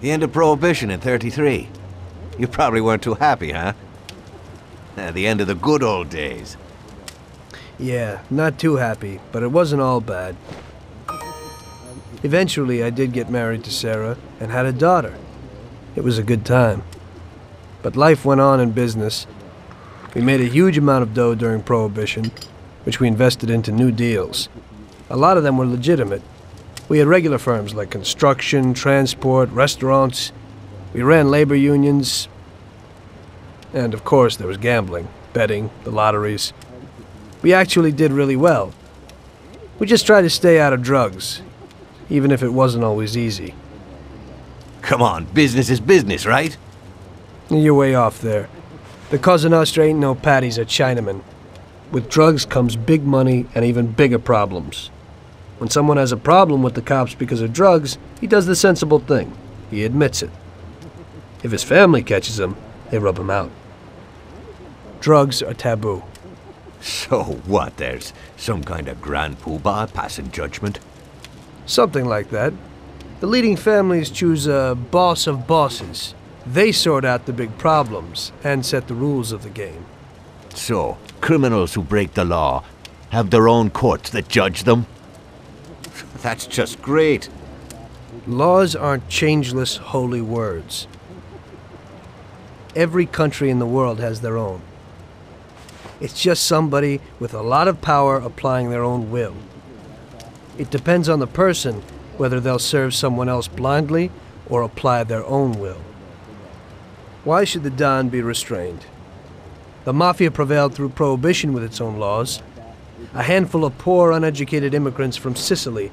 The end of Prohibition in '33. You probably weren't too happy, huh? The end of the good old days. Yeah, not too happy, but it wasn't all bad. Eventually, I did get married to Sarah and had a daughter. It was a good time. But life went on in business. We made a huge amount of dough during Prohibition, which we invested into new deals. A lot of them were legitimate. We had regular firms like construction, transport, restaurants. We ran labor unions. And of course, there was gambling, betting, the lotteries. We actually did really well. We just tried to stay out of drugs, even if it wasn't always easy. Come on, business is business, right? You're way off there. The Cosa Nostra ain't no patties or Chinamen. With drugs comes big money and even bigger problems. When someone has a problem with the cops because of drugs, he does the sensible thing. He admits it. If his family catches him, they rub him out. Drugs are taboo. So what, there's some kind of grand poobah passing judgment? Something like that. The leading families choose a boss of bosses. They sort out the big problems and set the rules of the game. So, criminals who break the law have their own courts that judge them? That's just great. Laws aren't changeless holy words. Every country in the world has their own. It's just somebody with a lot of power applying their own will. It depends on the person whether they'll serve someone else blindly or apply their own will. Why should the Don be restrained? The Mafia prevailed through Prohibition with its own laws. A handful of poor, uneducated immigrants from Sicily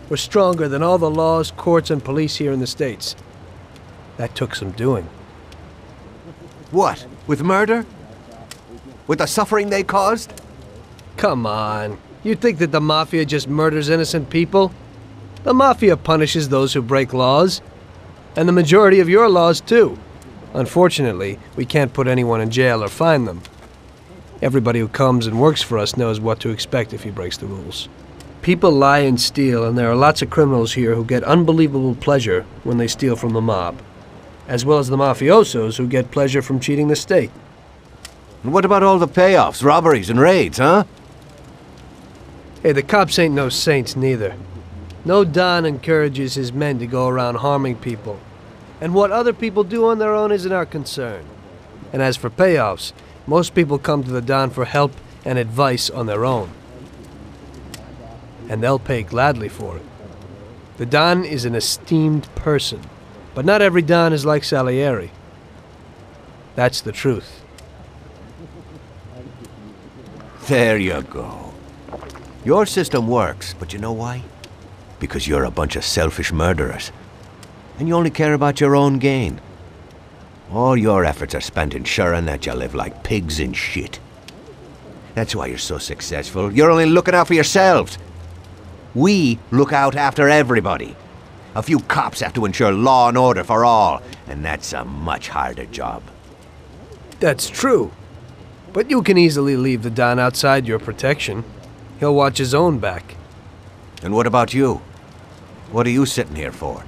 were stronger than all the laws, courts, and police here in the States. That took some doing. What? With murder? With the suffering they caused? Come on. You think that the Mafia just murders innocent people? The Mafia punishes those who break laws. And the majority of your laws, too. Unfortunately, we can't put anyone in jail or fine them. Everybody who comes and works for us knows what to expect if he breaks the rules. People lie and steal, and there are lots of criminals here who get unbelievable pleasure when they steal from the mob, as well as the mafiosos who get pleasure from cheating the state. And what about all the payoffs, robberies, and raids, huh? Hey, the cops ain't no saints neither. No Don encourages his men to go around harming people. And what other people do on their own isn't our concern. And as for payoffs, most people come to the Don for help and advice on their own. And they'll pay gladly for it. The Don is an esteemed person, but not every Don is like Salieri. That's the truth. There you go. Your system works, but you know why? Because you're a bunch of selfish murderers. And you only care about your own gain. All your efforts are spent ensuring that you live like pigs in shit. That's why you're so successful. You're only looking out for yourselves. We look out after everybody. A few cops have to ensure law and order for all, and that's a much harder job. That's true. But you can easily leave the Don outside your protection. He'll watch his own back. And what about you? What are you sitting here for?